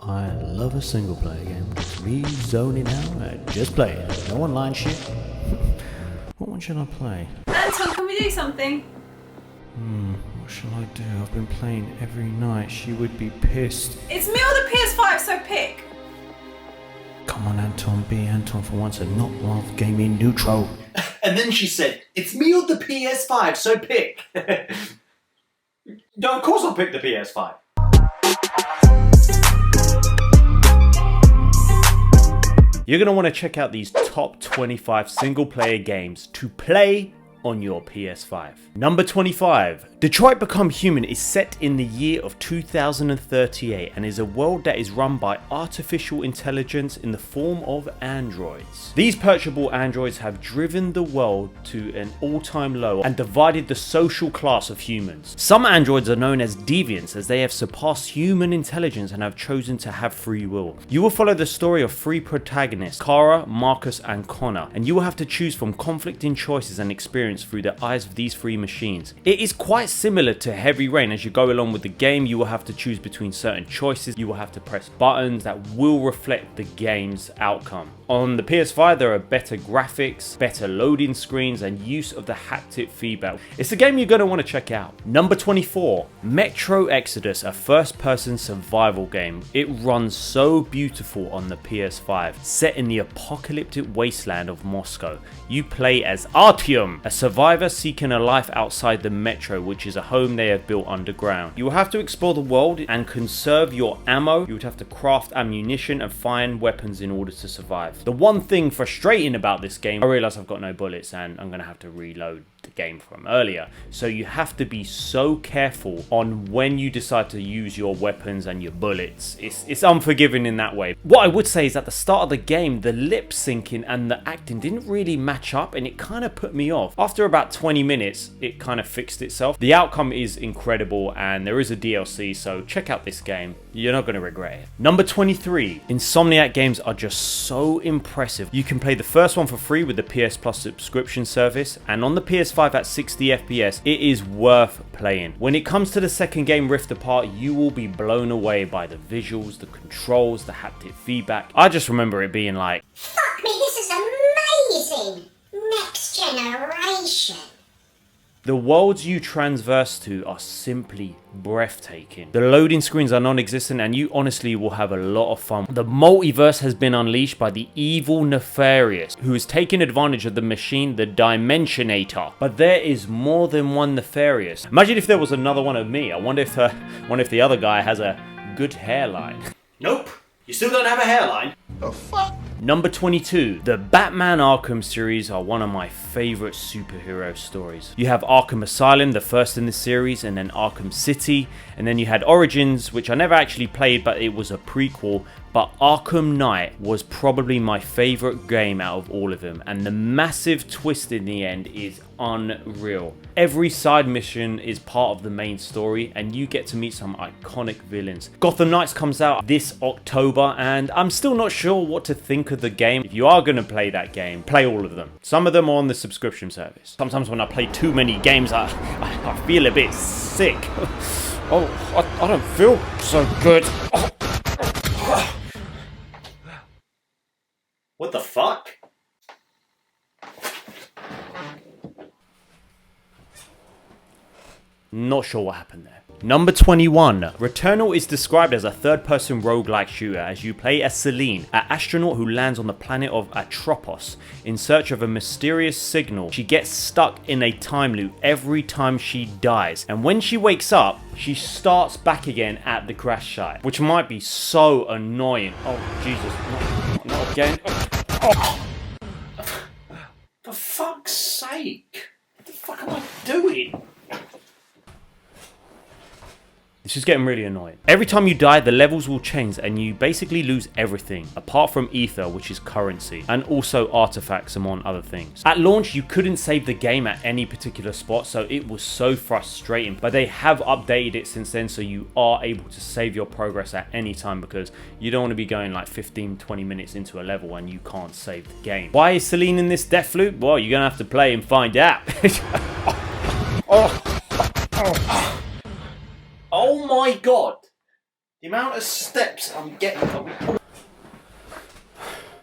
I love a single player game. Just me zoning out and just playing. No online shit. What one should I play? Anton, can we do something? What shall I do? I've been playing every night. She would be pissed. It's me or the PS5, so pick. Come on, Anton, be Anton for once and not Marv Gaming Neutral. And then she said, "It's me or the PS5, so pick." No, of course I'll pick the PS5. You're going to want to check out these top 25 single player games to play on your PS5. Number 25. Detroit Become Human is set in the year of 2038 and is a world that is run by artificial intelligence in the form of androids. These purchasable androids have driven the world to an all-time low and divided the social class of humans. Some androids are known as deviants as they have surpassed human intelligence and have chosen to have free will. You will follow the story of three protagonists, Kara, Marcus and Connor, and you will have to choose from conflicting choices and experience through the eyes of these three machines. It is quite similar to Heavy Rain. As you go along with the game, you will have to choose between certain choices. You will have to press buttons that will reflect the game's outcome. On the PS5, there are better graphics, better loading screens, and use of the haptic feedback. It's a game you're going to want to check out. Number 24. Metro Exodus, a first-person survival game. It runs so beautiful on the PS5. Set in the apocalyptic wasteland of Moscow, you play as Artyom, a survivor seeking a life outside the metro, which is a home they have built underground. You will have to explore the world and conserve your ammo. You would have to craft ammunition and find weapons in order to survive. The one thing frustrating about this game, I realise I've got no bullets and I'm going to have to reload the game from earlier. So you have to be so careful on when you decide to use your weapons and your bullets. It's unforgiving in that way. What I would say is at the start of the game, the lip syncing and the acting didn't really match up and it kind of put me off. After about 20 minutes, it kind of fixed itself. The outcome is incredible and there is a DLC, so check out this game. You're not going to regret it. Number 23. Insomniac games are just so impressive. You can play the first one for free with the PS Plus subscription service, and on the PS5 at 60 FPS, it is worth playing. When it comes to the second game, Rift Apart, you will be blown away by the visuals, the controls, the haptic feedback. I just remember it being like, "Fuck me, this is amazing! Next generation!" the worlds you transverse to are simply breathtaking. The loading screens are non-existent and you honestly will have a lot of fun. The multiverse has been unleashed by the evil Nefarious, who has taken advantage of the machine, the Dimensionator. But there is more than one Nefarious. Imagine if there was another one of me. I wonder if the other guy has a good hairline. Nope, you still don't have a hairline. The fuck? Number 22. The Batman Arkham series are one of my favourite superhero stories. You have Arkham Asylum, the first in the series, and then Arkham City, and then you had Origins, which I never actually played, but it was a prequel. But Arkham Knight was probably my favourite game out of all of them, and the massive twist in the end is unreal. Every side mission is part of the main story, and you get to meet some iconic villains. Gotham Knights comes out this October, and I'm still not sure what to think of the game. If you are going to play that game, play all of them. Some of them are on the subscription service. Sometimes when I play too many games, I feel a bit sick. I don't feel so good. What the fuck? Not sure what happened there. Number 21. Returnal is described as a third-person roguelike shooter as you play as Celine, an astronaut who lands on the planet of Atropos in search of a mysterious signal. She gets stuck in a time loop every time she dies, and when she wakes up, she starts back again at the crash site, which might be so annoying. Oh, Jesus. Not again. Oh. For fuck's sake. What the fuck am I doing? This is getting really annoying. Every time you die, the levels will change and you basically lose everything, apart from ether, which is currency, and also artifacts among other things. At launch, you couldn't save the game at any particular spot, so it was so frustrating, but they have updated it since then, so you are able to save your progress at any time because you don't want to be going like 15-20 minutes into a level and you can't save the game. Why is Celine in this death loop? Well, you're gonna have to play and find out. Oh my god! The amount of steps I'm getting.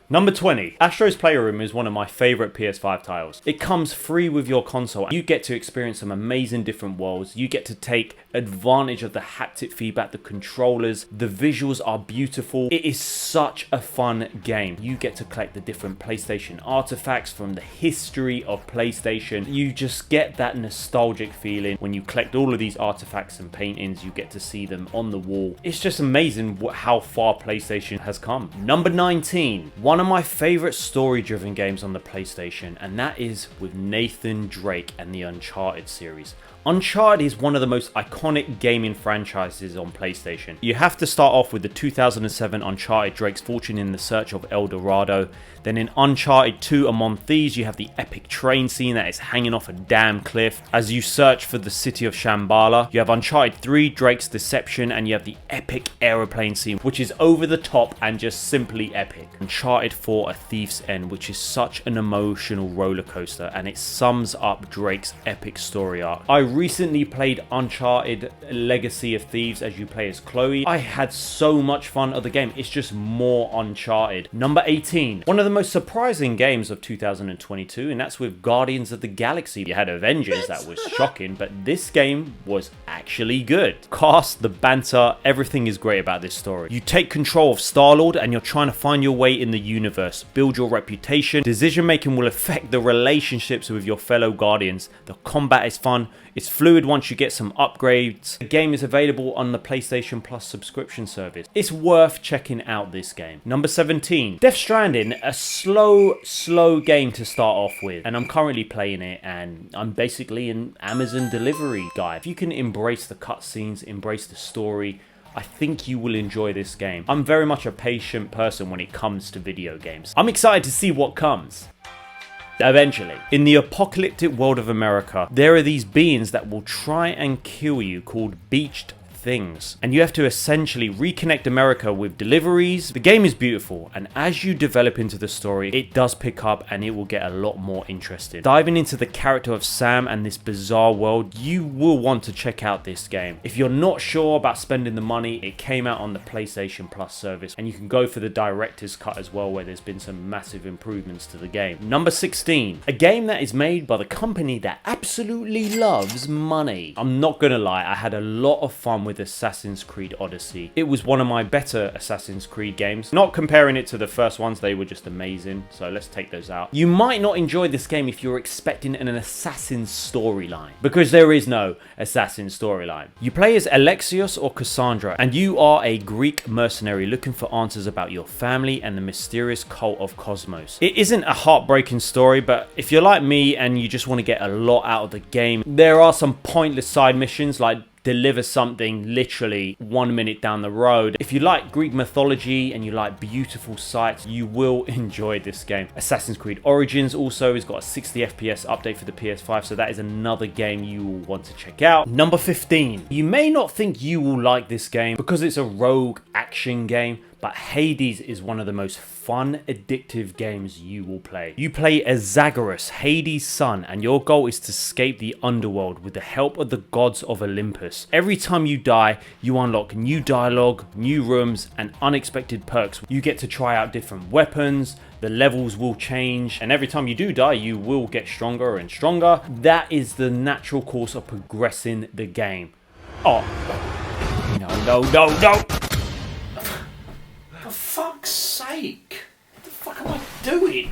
Number 20. Astro's Playroom is one of my favourite PS5 titles. It comes free with your console. You get to experience some amazing different worlds. You get to take advantage of the haptic feedback, the controllers. The visuals are beautiful. It is such a fun game. You get to collect the different PlayStation artifacts from the history of PlayStation. You just get that nostalgic feeling when you collect all of these artifacts and paintings. You get to see them on the wall. It's just amazing how far PlayStation has come. Number 19. One of my favorite story-driven games on the PlayStation, and that is with Nathan Drake and the Uncharted series. Uncharted is one of the most iconic gaming franchises on PlayStation. You have to start off with the 2007 Uncharted Drake's Fortune in the Search of El Dorado. Then in Uncharted 2 Among Thieves, you have the epic train scene that is hanging off a damn cliff as you search for the city of Shambhala. You have Uncharted 3 Drake's Deception, and you have the epic aeroplane scene, which is over the top and just simply epic. Uncharted 4 A Thief's End, which is such an emotional roller coaster, and it sums up Drake's epic story arc. I recently played Uncharted Legacy of Thieves as you play as Chloe. I had so much fun at the game. It's just more Uncharted. Number 18. One of the most surprising games of 2022, and that's with Guardians of the Galaxy. You had Avengers, that was shocking, but this game was actually good. Cast, the banter, everything is great about this story. You take control of Star-Lord and you're trying to find your way in the universe, build your reputation. Decision making will affect the relationships with your fellow Guardians. The combat is fun. It's fluid once you get some upgrades. The game is available on the PlayStation Plus subscription service. It's worth checking out this game. Number 17. Death Stranding, a slow game to start off with. And I'm currently playing it and I'm basically an Amazon delivery guy. If you can embrace the cutscenes, embrace the story, I think you will enjoy this game. I'm very much a patient person when it comes to video games. I'm excited to see what comes. Eventually. In the apocalyptic world of America, there are these beings that will try and kill you called beached things, and you have to essentially reconnect America with deliveries. The game is beautiful, and as you develop into the story, it does pick up and it will get a lot more interesting. Diving into the character of Sam and this bizarre world, you will want to check out this game. If you're not sure about spending the money, it came out on the PlayStation Plus service, and you can go for the director's cut as well, where there's been some massive improvements to the game. Number 16. A game that is made by the company that absolutely loves money. I'm not gonna lie, I had a lot of fun with Assassin's Creed Odyssey. It was one of my better Assassin's Creed games. Not comparing it to the first ones, they were just amazing, so let's take those out. You might not enjoy this game if you're expecting an Assassin's storyline, because there is no Assassin's storyline. You play as Alexios or Cassandra, and you are a Greek mercenary looking for answers about your family and the mysterious cult of Cosmos. It isn't a heartbreaking story, but if you're like me and you just want to get a lot out of the game, there are some pointless side missions like deliver something literally 1 minute down the road. If you like Greek mythology and you like beautiful sights, you will enjoy this game. Assassin's Creed Origins also has got a 60 FPS update for the PS5, so that is another game you will want to check out. Number 15. You may not think you will like this game because it's a rogue action game, but Hades is one of the most fun, addictive games you will play. You play as Zagreus, Hades' son, and your goal is to escape the underworld with the help of the gods of Olympus. Every time you die, you unlock new dialogue, new rooms, and unexpected perks. You get to try out different weapons, the levels will change, and every time you do die, you will get stronger and stronger. That is the natural course of progressing the game. Oh, no. For fuck's sake! What the fuck am I doing?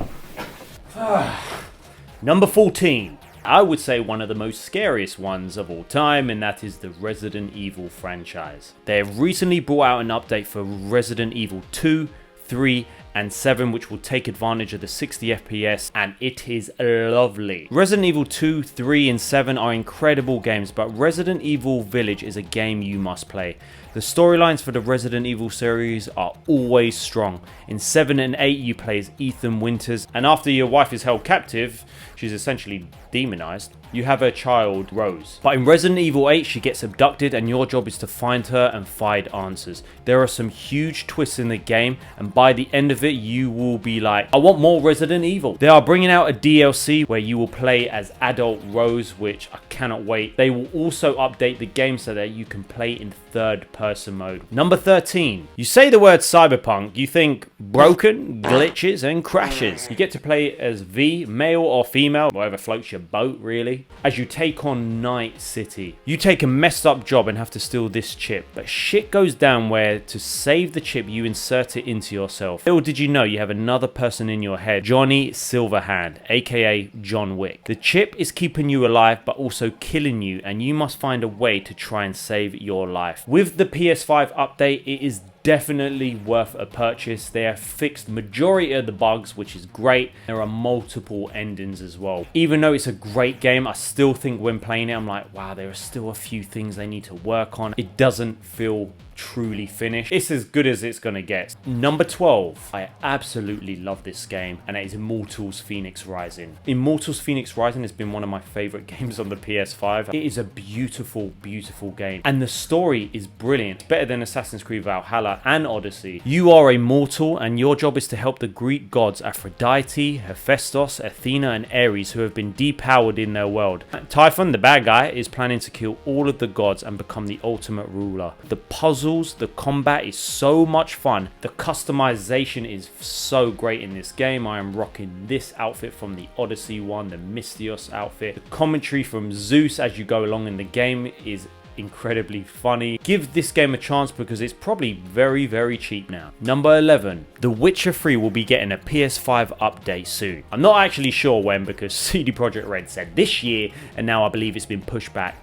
Number 14. I would say one of the most scariest ones of all time, and that is the Resident Evil franchise. They have recently brought out an update for Resident Evil 2, 3, and 7, which will take advantage of the 60 FPS, and it is lovely. Resident Evil 2, 3, and 7 are incredible games, but Resident Evil Village is a game you must play. The storylines for the Resident Evil series are always strong. In 7 and 8, you play as Ethan Winters, and after your wife is held captive, she's essentially demonized, you have her child, Rose. But in Resident Evil 8, she gets abducted, and your job is to find her and find answers. There are some huge twists in the game, and by the end of it, you will be like, I want more Resident Evil. They are bringing out a DLC where you will play as adult Rose, which I cannot wait. They will also update the game so that you can play in third person. person mode. Number 13. You say the word Cyberpunk, you think broken, glitches, and crashes. You get to play as V, male or female, whatever floats your boat really, as you take on Night City. You take a messed up job and have to steal this chip, but shit goes down where to save the chip you insert it into yourself. Little did you know you have another person in your head, Johnny Silverhand, aka John Wick. The chip is keeping you alive but also killing you, and you must find a way to try and save your life. With the PS5 update, it is definitely worth a purchase. They have fixed majority of the bugs, which is great. There are multiple endings as well. Even though it's a great game, I still think when playing it, I'm like, wow, there are still a few things they need to work on. It doesn't feel truly finished. It's as good as it's gonna get. Number 12. I absolutely love this game, and it is Immortals Fenyx Rising. Immortals Fenyx Rising has been one of my favorite games on the PS5. It is a beautiful, beautiful game, and the story is brilliant. It's better than Assassin's Creed Valhalla and Odyssey. You are a mortal, and your job is to help the Greek gods Aphrodite, Hephaestus, Athena, and Ares, who have been depowered in their world. Typhon, the bad guy, is planning to kill all of the gods and become the ultimate ruler. The puzzle, the combat is so much fun. The customization is so great in this game. I am rocking this outfit from the Odyssey one, the Mystios outfit. The commentary from Zeus as you go along in the game is incredibly funny. Give this game a chance because it's probably very, very cheap now. Number 11. The Witcher 3 will be getting a PS5 update soon. I'm not actually sure when because CD Projekt Red said this year, and now I believe it's been pushed back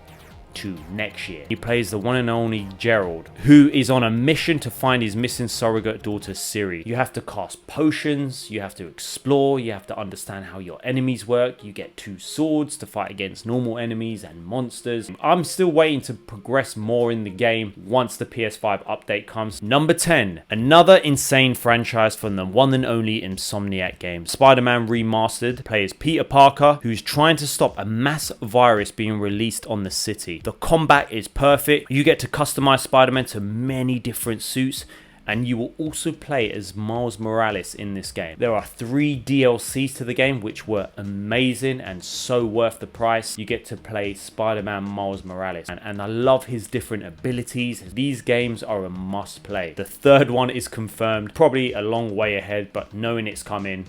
to next year. He plays the one and only Gerald, who is on a mission to find his missing surrogate daughter Ciri. You have to cast potions, you have to explore, you have to understand how your enemies work. You get 2 swords to fight against normal enemies and monsters. I'm still waiting to progress more in the game once the PS5 update comes. Number 10. Another insane franchise from the one and only Insomniac Games. Spiderman Remastered plays Peter Parker, who's trying to stop a mass virus being released on the city. The combat is perfect. You get to customize Spider-Man to many different suits, and you will also play as Miles Morales in this game. There are 3 DLCs to the game which were amazing and so worth the price. You get to play Spider-Man Miles Morales, and I love his different abilities. These games are a must play. The 3rd one is confirmed, probably a long way ahead, but knowing it's coming,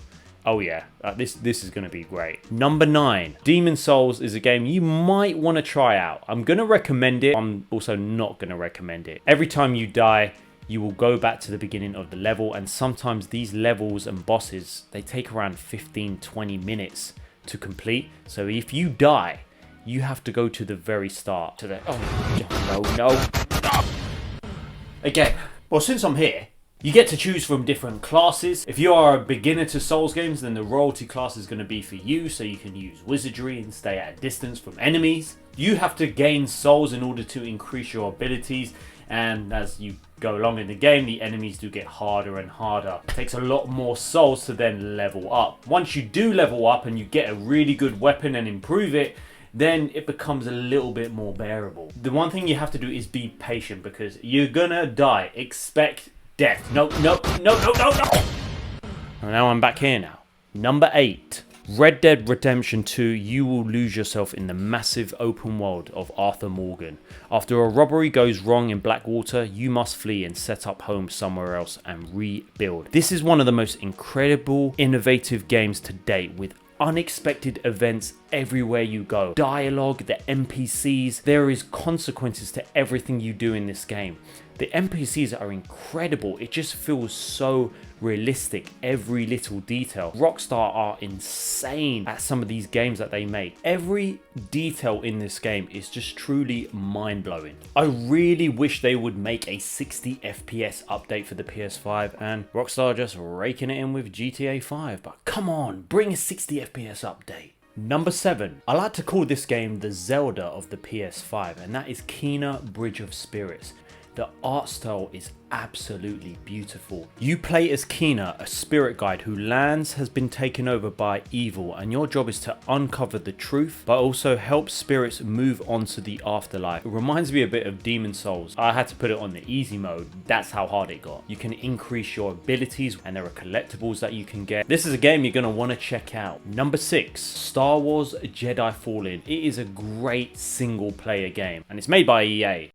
oh yeah, this is going to be great. Number 9. Demon's Souls is a game you might want to try out. I'm going to recommend it. I'm also not going to recommend it. Every time you die, you will go back to the beginning of the level, and sometimes these levels and bosses, they take around 15-20 minutes to complete. So if you die, you have to go to the very start. To the no. Again, well, since I'm here, you get to choose from different classes. If you are a beginner to Souls games, then the royalty class is going to be for you, so you can use wizardry and stay at a distance from enemies. You have to gain souls in order to increase your abilities, and as you go along in the game, the enemies do get harder and harder. It takes a lot more souls to then level up. Once you do level up and you get a really good weapon and improve it, then it becomes a little bit more bearable. The one thing you have to do is be patient because you're gonna die. Expect death. No. Now I'm back here now. Number 8. Red Dead Redemption 2, you will lose yourself in the massive open world of Arthur Morgan. After a robbery goes wrong in Blackwater, you must flee and set up home somewhere else and rebuild. This is one of the most incredible, innovative games to date, with unexpected events everywhere you go. Dialogue, the NPCs, there is consequences to everything you do in this game. The NPCs are incredible. It just feels so realistic, every little detail. Rockstar are insane at some of these games that they make. Every detail in this game is just truly mind-blowing. I really wish they would make a 60 FPS update for the PS5, and Rockstar are just raking it in with GTA 5, but come on, bring a 60 FPS update. Number 7. I like to call this game the Zelda of the PS5, and that is Kena Bridge of Spirits. The art style is absolutely beautiful. You play as Kena, a spirit guide whose lands has been taken over by evil, and your job is to uncover the truth, but also help spirits move on to the afterlife. It reminds me a bit of Demon's Souls. I had to put it on the easy mode. That's how hard it got. You can increase your abilities, and there are collectibles that you can get. This is a game you're going to want to check out. Number 6. Star Wars Jedi Fallen. It is a great single player game, and it's made by EA.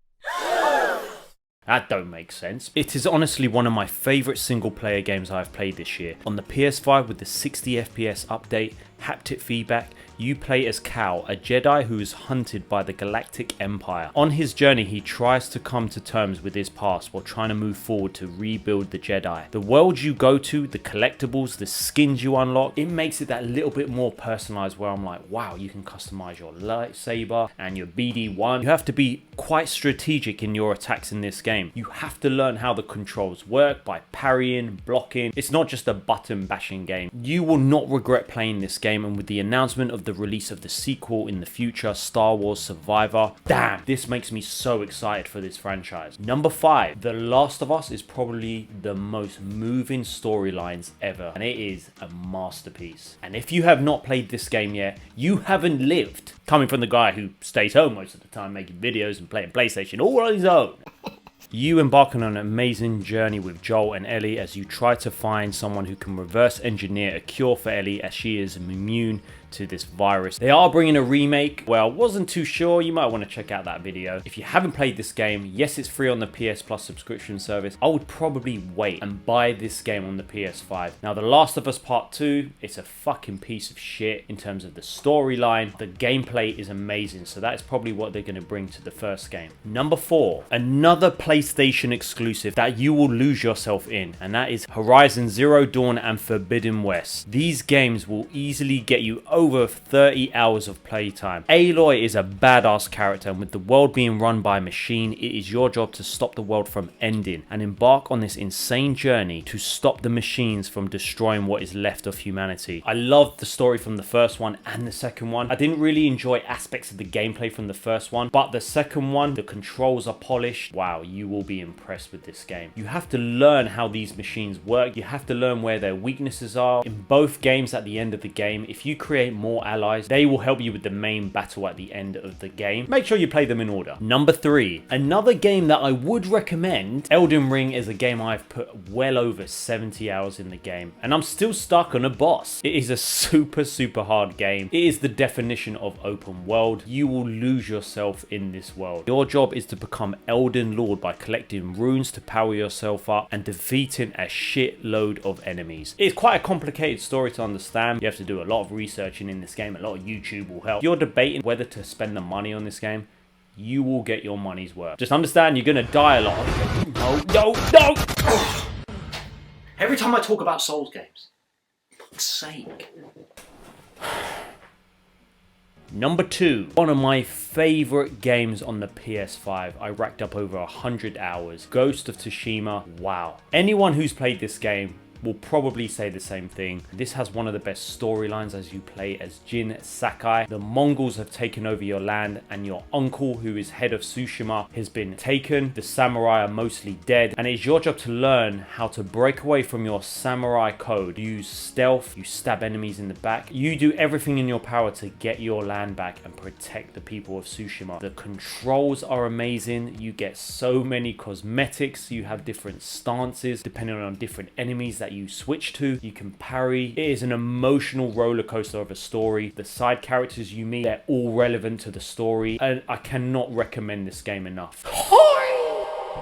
That don't make sense. It is honestly one of my favourite single player games I've played this year. On the PS5 with the 60 FPS update, haptic feedback, you play as Cal, a Jedi who is hunted by the Galactic Empire. On his journey, he tries to come to terms with his past while trying to move forward to rebuild the Jedi. The world you go to, the collectibles, the skins you unlock, it makes it that little bit more personalized where I'm like, wow, you can customize your lightsaber and your BD1. You have to be quite strategic in your attacks in this game. You have to learn how the controls work by parrying, blocking. It's not just a button bashing game. You will not regret playing this game, and with the announcement of the release of the sequel in the future, Star Wars Survivor, damn, this makes me so excited for this franchise. Number 5, The Last of Us is probably the most moving storylines ever, and it is a masterpiece. And if you have not played this game yet, you haven't lived. Coming from the guy who stays home most of the time making videos and playing PlayStation all on his own. You embark on an amazing journey with Joel and Ellie as you try to find someone who can reverse engineer a cure for Ellie, as she is immune to this virus. They are bringing a remake. Well, I wasn't too sure. You might want to check out that video. If you haven't played this game, yes, it's free on the PS Plus subscription service. I would probably wait and buy this game on the PS5. Now, The Last of Us Part 2, it's a fucking piece of shit in terms of the storyline. The gameplay is amazing, so that is probably what they're going to bring to the first game. Number 4, another PlayStation exclusive that you will lose yourself in, and that is Horizon Zero Dawn and Forbidden West. These games will easily get you over 30 hours of playtime. Aloy is a badass character, and with the world being run by a machine, it is your job to stop the world from ending and embark on this insane journey to stop the machines from destroying what is left of humanity. I loved the story from the first one and the second one. I didn't really enjoy aspects of the gameplay from the first one, but the second one, the controls are polished. Wow, you will be impressed with this game. You have to learn how these machines work. You have to learn where their weaknesses are. In both games, at the end of the game, if you create more allies, they will help you with the main battle at the end of the game. Make sure you play them in order. Number 3, another game that I would recommend. Elden Ring is a game I've put well over 70 hours in the game, and I'm still stuck on a boss. It is a super hard game. It is the definition of open world. You will lose yourself in this world. Your job is to become Elden Lord by collecting runes to power yourself up and defeating a shitload of enemies. It's quite a complicated story to understand. You have to do a lot of researching in this game. A lot of YouTube will help. If you're debating whether to spend the money on this game, you will get your money's worth. Just understand you're gonna die a lot. No. Every time I talk about Souls games, for fuck's sake. Number 2, one of my favourite games on the PS5. I racked up over 100 hours. Ghost of Tsushima. Wow. Anyone who's played this game will probably say the same thing. This has one of the best storylines as you play as Jin Sakai. The Mongols have taken over your land, and your uncle, who is head of Tsushima, has been taken. The samurai are mostly dead, and it's your job to learn how to break away from your samurai code. Use stealth, you stab enemies in the back. You do everything in your power to get your land back and protect the people of Tsushima. The controls are amazing. You get so many cosmetics. You have different stances depending on different enemies that you switch to. You can parry. It is an emotional roller coaster of a story. The side characters you meet, they're all relevant to the story, and I cannot recommend this game enough.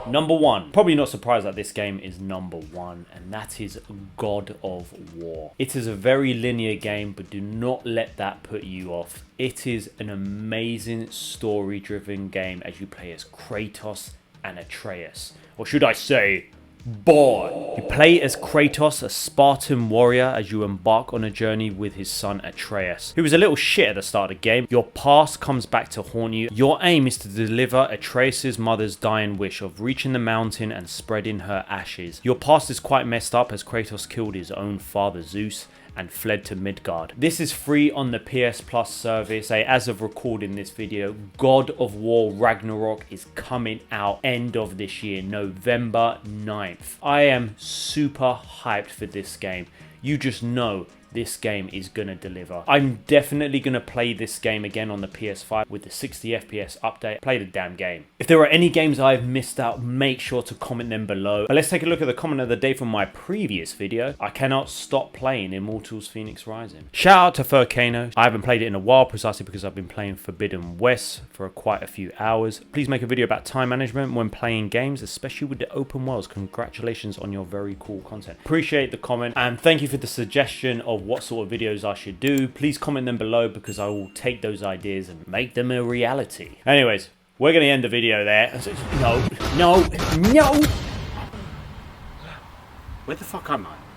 Number 1, probably not surprised that this game is number 1, and that is God of War. It is a very linear game, but do not let that put you off. It is an amazing story-driven game as you play as Kratos and Atreus, or should I say, boy. You play as Kratos, a Spartan warrior, as you embark on a journey with his son Atreus, who was a little shit at the start of the game. Your past comes back to haunt you. Your aim is to deliver Atreus' mother's dying wish of reaching the mountain and spreading her ashes. Your past is quite messed up as Kratos killed his own father Zeus and fled to Midgard. This is free on the PS Plus service. As of recording this video, God of War Ragnarok is coming out end of this year, November 9th. I am super hyped for this game. You just know this game is gonna deliver. I'm definitely gonna play this game again on the PS5 with the 60 FPS update. Play the damn game. If there are any games I've missed out, make sure to comment them below. But let's take a look at the comment of the day from my previous video. I cannot stop playing Immortals Fenyx Rising. Shout out to Furcano. I haven't played it in a while precisely because I've been playing Forbidden West for quite a few hours. Please make a video about time management when playing games, especially with the open worlds. Congratulations on your very cool content. Appreciate the comment and thank you for the suggestion of what sort of videos I should do. Please comment them below because I will take those ideas and make them a reality. Anyways, we're going to end the video there. No. Where the fuck am I?